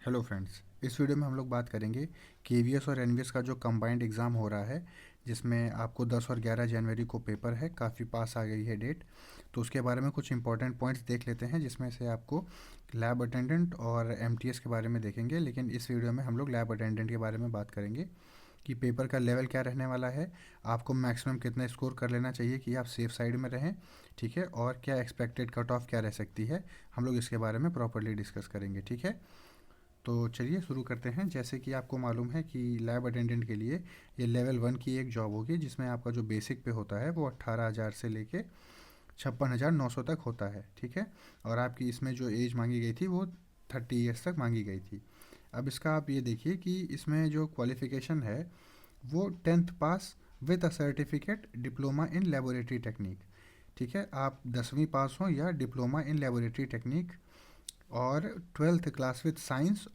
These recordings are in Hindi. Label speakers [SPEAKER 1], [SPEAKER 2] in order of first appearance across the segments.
[SPEAKER 1] हेलो फ्रेंड्स, इस वीडियो में हम लोग बात करेंगे केवीएस और एनवीएस का जो कंबाइंड एग्ज़ाम हो रहा है, जिसमें आपको 10 और 11 जनवरी को पेपर है। काफ़ी पास आ गई है डेट। तो उसके बारे में कुछ इंपॉर्टेंट पॉइंट्स देख लेते हैं, जिसमें से आपको लैब अटेंडेंट और एमटीएस के बारे में देखेंगे। लेकिन इस वीडियो में हम लोग लैब अटेंडेंट के बारे में बात करेंगे कि पेपर का लेवल क्या रहने वाला है, आपको मैक्सिमम कितना स्कोर कर लेना चाहिए कि आप सेफ साइड में रहें, ठीक है, और क्या एक्सपेक्टेड कट ऑफ क्या रह सकती है। हम लोग इसके बारे में प्रॉपरली डिस्कस करेंगे, ठीक है। तो चलिए शुरू करते हैं। जैसे कि आपको मालूम है कि लैब अटेंडेंट के लिए ये लेवल 1 की एक जॉब होगी, जिसमें आपका जो बेसिक पे होता है वो 18,000 से लेके 56,900 तक होता है, ठीक है। और आपकी इसमें जो एज मांगी गई थी वो 30 ईयर्स तक मांगी गई थी। अब इसका आप ये देखिए कि इसमें जो क्वालिफ़िकेशन है वो 10th pass with a certificate diploma in laboratory technique, ठीक है। आप 10वीं पास हो या डिप्लोमा इन लेबोरेटरी टेक्निक और 12th class with science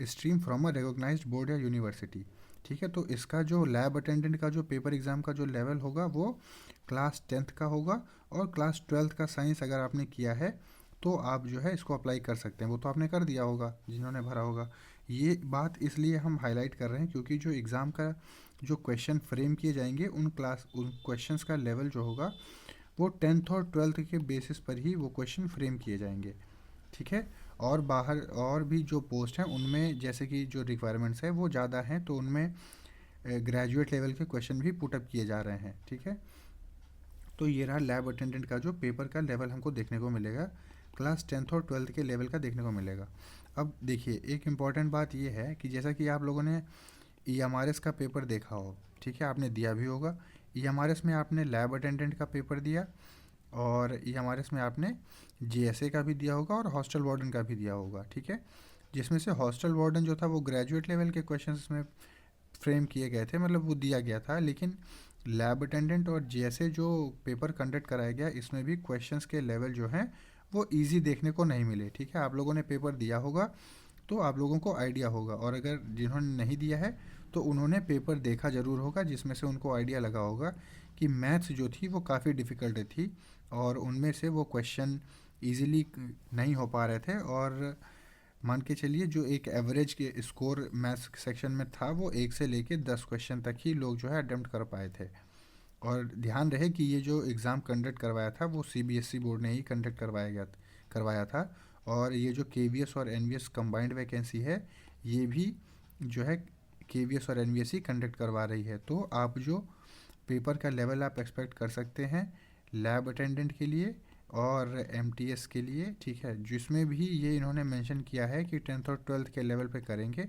[SPEAKER 1] stream from a recognised board या यूनिवर्सिटी, ठीक है। तो इसका जो लैब अटेंडेंट का जो पेपर एग्ज़ाम का जो लेवल होगा वो क्लास 10th का होगा। और क्लास 12th का साइंस अगर आपने किया है तो आप जो है इसको अप्लाई कर सकते हैं। वो तो आपने कर दिया होगा जिन्होंने भरा होगा। ये बात इसलिए हम हाईलाइट कर रहे हैं क्योंकि जो एग्ज़ाम का जो क्वेश्चन फ्रेम किए जाएंगे उन क्वेश्चंस का लेवल जो होगा वो 10th और 12th के बेसिस पर ही वो क्वेश्चन फ्रेम किए जाएंगे, ठीक है। और बाहर और भी जो पोस्ट हैं उनमें जैसे कि जो रिक्वायरमेंट्स है वो ज़्यादा हैं, तो उनमें ग्रेजुएट लेवल के क्वेश्चन भी पुटअप किए जा रहे हैं, ठीक है। तो ये रहा लैब अटेंडेंट का जो पेपर का लेवल हमको देखने को मिलेगा, क्लास 10th और 12th के लेवल का देखने को मिलेगा। अब देखिए, एक इम्पॉर्टेंट बात ये है कि जैसा कि आप लोगों ने ईएमआरएस का पेपर देखा हो, ठीक है, आपने दिया भी होगा। ईएमआरएस में आपने लैब अटेंडेंट का पेपर दिया और ईएमआरएस में आपने जीएसए का भी दिया होगा और हॉस्टल वार्डन का भी दिया होगा, ठीक है। जिसमें से हॉस्टल वार्डन जो था वो ग्रेजुएट लेवल के क्वेश्चंस में फ्रेम किए गए थे, मतलब वो दिया गया था। लेकिन लैब अटेंडेंट और जीएसए जो पेपर कंडक्ट कराया गया, इसमें भी क्वेश्चंस के लेवल जो हैं वो इजी देखने को नहीं मिले, ठीक है। आप लोगों ने पेपर दिया होगा तो आप लोगों को आइडिया होगा, और अगर जिन्होंने नहीं दिया है तो उन्होंने पेपर देखा ज़रूर होगा, जिसमें से उनको आइडिया लगा होगा कि मैथ्स जो थी वो काफ़ी डिफ़िकल्ट थी और उनमें से वो क्वेश्चन इजीली नहीं हो पा रहे थे। और मान के चलिए जो एक एवरेज के स्कोर मैथ्स सेक्शन में था वो 1 से लेके 10 क्वेश्चन तक ही लोग जो है अटेम्प्ट कर पाए थे। और ध्यान रहे कि ये जो एग्ज़ाम कंडक्ट करवाया था वो सीबीएसई बोर्ड ने ही कंडक्ट करवाया था। और ये जो केवीएस और एनवीएस कंबाइंड वैकेंसी है, ये भी जो है केवीएस और एनवीएस ही कंडक्ट करवा रही है। तो आप जो पेपर का लेवल आप एक्सपेक्ट कर सकते हैं लैब अटेंडेंट के लिए और एमटीएस के लिए, ठीक है, जिसमें भी ये इन्होंने मेंशन किया है कि 10th और 12th के लेवल पे करेंगे।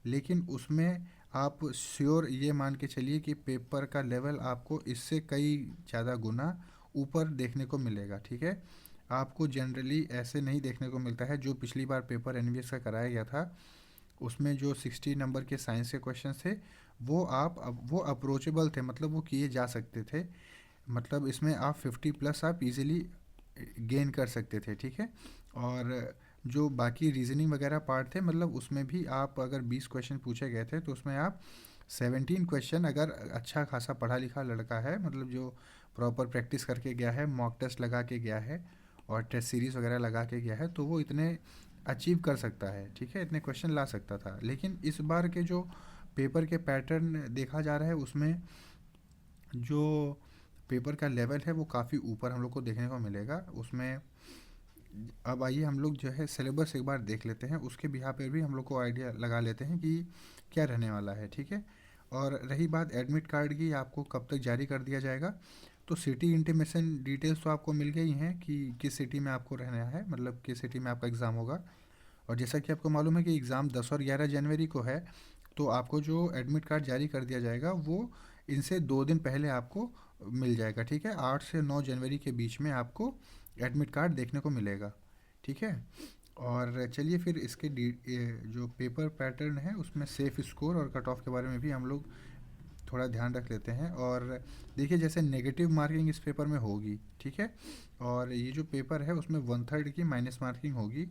[SPEAKER 1] लेकिन उसमें आप श्योर ये मान के चलिए कि पेपर का लेवल आपको इससे कई ज़्यादा गुना ऊपर देखने को मिलेगा, ठीक है। आपको जनरली ऐसे नहीं देखने को मिलता है। जो पिछली बार पेपर एनवीएस का कराया गया था उसमें जो 60 नंबर के साइंस के क्वेश्चन थे वो अप्रोचेबल थे, मतलब वो किए जा सकते थे। मतलब इसमें आप 50 प्लस आप इजीली गेन कर सकते थे, ठीक है। और जो बाकी रीजनिंग वगैरह पार्ट थे, मतलब उसमें भी आप अगर 20 क्वेश्चन पूछे गए थे तो उसमें आप 17 क्वेश्चन, अगर अच्छा खासा पढ़ा लिखा लड़का है, मतलब जो प्रॉपर प्रैक्टिस करके गया है, मॉक टेस्ट लगा के गया है और टेस्ट सीरीज़ वगैरह लगा के गया है, तो वो इतने अचीव कर सकता है, ठीक है, इतने क्वेश्चन ला सकता था। लेकिन इस बार के जो पेपर के पैटर्न देखा जा रहा है उसमें जो पेपर का लेवल है वो काफ़ी ऊपर हम लोग को देखने को मिलेगा उसमें। अब आइए हम लोग जो है सिलेबस एक बार देख लेते हैं, उसके बिहा पर भी हम लोग को आइडिया लगा लेते हैं कि क्या रहने वाला है, ठीक है। और रही बात एडमिट कार्ड की, आपको कब तक जारी कर दिया जाएगा, तो सिटी इंटीमेशन डिटेल्स तो आपको मिल गई हैं कि किस सिटी में आपको रहना है, मतलब किस सिटी में आपका एग्ज़ाम होगा। और जैसा कि आपको मालूम है कि एग्ज़ाम 10 और 11 जनवरी को है, तो आपको जो एडमिट कार्ड जारी कर दिया जाएगा वो इनसे 2 दिन पहले आपको मिल जाएगा, ठीक है। 8 से 9 जनवरी के बीच में आपको एडमिट कार्ड देखने को मिलेगा, ठीक है। और चलिए फिर इसके जो पेपर पैटर्न है उसमें सेफ़ स्कोर और कट ऑफ के बारे में भी हम लोग थोड़ा ध्यान रख लेते हैं। और देखिए, जैसे नेगेटिव मार्किंग इस पेपर में होगी, ठीक है। और ये जो पेपर है उसमें 1/3 की माइनस मार्किंग होगी।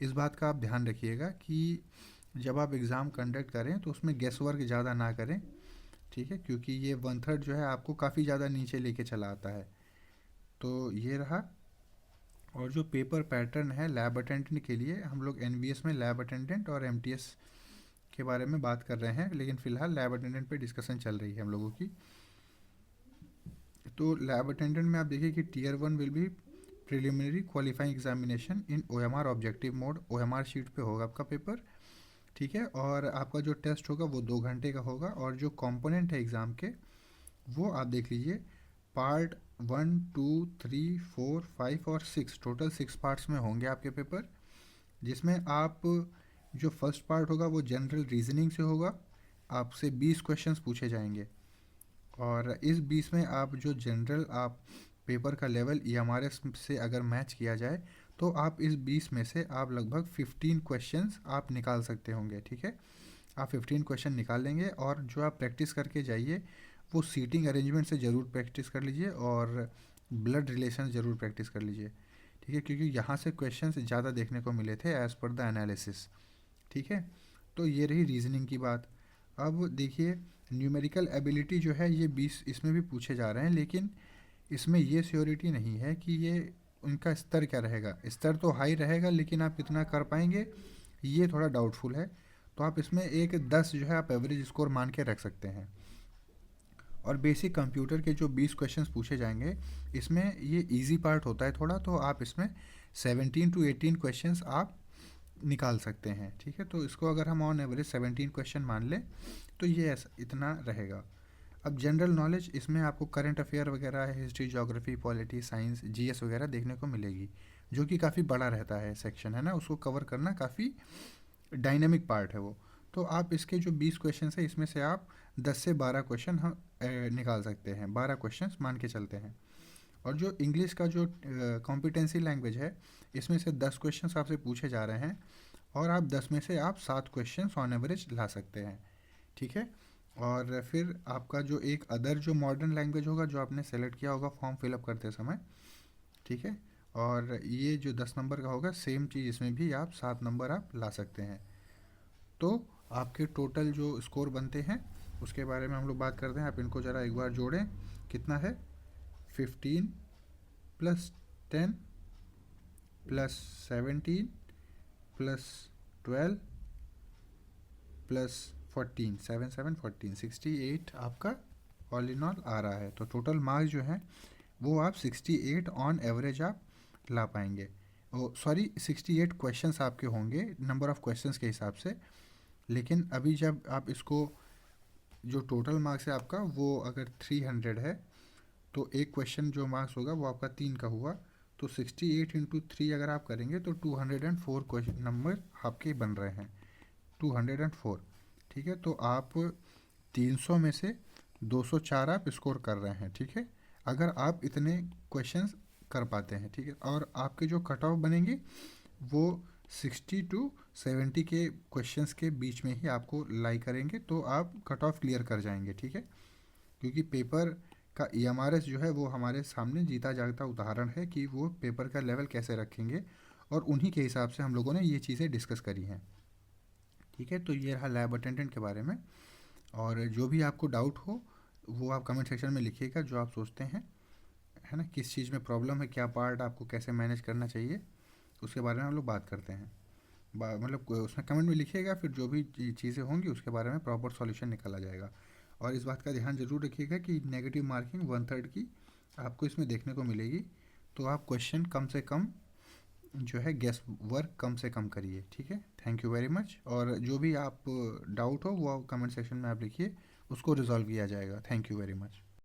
[SPEAKER 1] इस बात का आप ध्यान रखिएगा कि जब आप एग्ज़ाम कंडक्ट करें तो उसमें गेस वर्क ज़्यादा ना करें, ठीक है, क्योंकि ये 1/3 जो है आपको काफ़ी ज़्यादा नीचे लेके चला आता है। तो ये रहा। और जो पेपर पैटर्न है लैब अटेंडेंट के लिए, हम लोग एनवीएस में लैब अटेंडेंट और एमटीएस के बारे में बात कर रहे हैं, लेकिन फ़िलहाल लैब अटेंडेंट पे डिस्कशन चल रही है हम लोगों की। तो लैब अटेंडेंट में आप देखिए कि tier 1 will be preliminary qualifying examination in OMR objective mode. OMR sheet पे होगा आपका पेपर, ठीक है। और आपका जो टेस्ट होगा वो 2 घंटे का होगा, और जो कंपोनेंट है एग्ज़ाम के वो आप देख लीजिए, पार्ट 1, 2, 3, 4, 5 और 6, टोटल 6 पार्ट्स में होंगे आपके पेपर, जिसमें आप जो फर्स्ट पार्ट होगा वो जनरल रीजनिंग से होगा। आपसे 20 क्वेश्चंस पूछे जाएंगे, और इस 20 में आप जो जनरल आप पेपर का लेवल ईएमआरएस से अगर मैच किया जाए तो आप इस 20 में से आप लगभग 15 क्वेश्चंस आप निकाल सकते होंगे, ठीक है। आप 15 क्वेश्चन निकाल लेंगे, और जो आप प्रैक्टिस करके जाइए वो सीटिंग अरेंजमेंट से ज़रूर प्रैक्टिस कर लीजिए, और ब्लड रिलेशन ज़रूर प्रैक्टिस कर लीजिए, ठीक है, क्योंकि यहाँ से क्वेश्चन ज़्यादा देखने को मिले थे एज़ पर द एनालिसिस, ठीक है। तो ये रही रीजनिंग की बात। अब देखिए न्यूमेरिकल एबिलिटी जो है ये 20 इसमें भी पूछे जा रहे हैं, लेकिन इसमें ये श्योरिटी नहीं है कि ये उनका स्तर क्या रहेगा। स्तर तो हाई रहेगा, लेकिन आप कितना कर पाएंगे ये थोड़ा डाउटफुल है। तो आप इसमें एक 10 जो है आप एवरेज स्कोर मान के रख सकते हैं। और बेसिक कंप्यूटर के जो 20 क्वेश्चंस पूछे जाएंगे, इसमें ये इजी पार्ट होता है थोड़ा, तो आप इसमें 17 to 18 क्वेश्चंस आप निकाल सकते हैं, ठीक है। तो इसको अगर हम ऑन एवरेज 17 क्वेश्चन मान लें तो ये इतना रहेगा। अब जनरल नॉलेज, इसमें आपको करंट अफेयर वगैरह, history, geography, polity, science, GS वगैरह देखने को मिलेगी, जो कि काफ़ी बड़ा रहता है सेक्शन, है ना। उसको कवर करना काफ़ी डायनेमिक पार्ट है वो। तो आप इसके जो 20 क्वेश्चन है इसमें से आप 10 से 12 क्वेश्चन हम निकाल सकते हैं, 12 क्वेश्चन मान के चलते हैं। और जो इंग्लिश का जो कॉम्पिटेंसी लैंग्वेज है, इसमें से 10 क्वेश्चन आपसे पूछे जा रहे हैं, और आप 10 में से आप 7 क्वेश्चन ऑन एवरेज ला सकते हैं, ठीक है। और फिर आपका जो एक अदर जो मॉडर्न लैंग्वेज होगा जो आपने सेलेक्ट किया होगा फॉर्म फिलअप करते समय, ठीक है। और ये जो 10 नंबर का होगा सेम चीज़, इसमें भी आप 7 नंबर आप ला सकते हैं। तो आपके टोटल जो स्कोर बनते हैं उसके बारे में हम लोग बात करते हैं। आप इनको ज़रा एक बार जोड़ें, कितना है 15 + 10 + 17 + 12 + 14, 7 7 14, 68 आपका ऑल इन ऑल आ रहा है। तो टोटल मार्क्स जो हैं वो आप 68 ऑन एवरेज आप ला पाएंगे। सॉरी 68 क्वेश्चंस आपके होंगे नंबर ऑफ़ क्वेश्चंस के हिसाब से। लेकिन अभी जब आप इसको जो टोटल मार्क्स है आपका वो अगर 300 है, तो एक क्वेश्चन जो मार्क्स होगा वो आपका 3 का हुआ, तो 68 × 3 अगर आप करेंगे तो 204 क्वेश्चन नंबर आपके बन रहे हैं, 204, ठीक है। तो आप 300 में से 204 आप स्कोर कर रहे हैं, ठीक है, अगर आप इतने क्वेश्चंस कर पाते हैं, ठीक है। और आपके जो कट ऑफ बनेंगे वो 60 to 70 के क्वेश्चंस के बीच में ही आपको लाई करेंगे, तो आप कट ऑफ क्लियर कर जाएंगे, ठीक है। क्योंकि पेपर का ईएमआरएस जो है वो हमारे सामने जीता जागता उदाहरण है कि वो पेपर का लेवल कैसे रखेंगे, और उन्हीं के हिसाब से हम लोगों ने ये चीज़ें डिस्कस करी हैं, ठीक है। तो ये रहा लैब अटेंडेंट के बारे में। और जो भी आपको डाउट हो वो आप कमेंट सेक्शन में लिखिएगा, जो आप सोचते हैं, है ना, किस चीज़ में प्रॉब्लम है, क्या पार्ट आपको कैसे मैनेज करना चाहिए, उसके बारे में हम लोग बात करते हैं। मतलब उसमें कमेंट में लिखिएगा, फिर जो भी चीज़ें होंगी उसके बारे में प्रॉपर सॉल्यूशन निकाला जाएगा। और इस बात का ध्यान जरूर रखिएगा कि नेगेटिव मार्किंग 1/3 की आपको इसमें देखने को मिलेगी, तो आप क्वेश्चन कम से कम जो है गेस वर्क कम से कम करिए, ठीक है। Thank you very much. और जो भी आप डाउट हो वो कमेंट सेक्शन में आप लिखिए, उसको रिजॉल्व किया जाएगा। Thank you very much.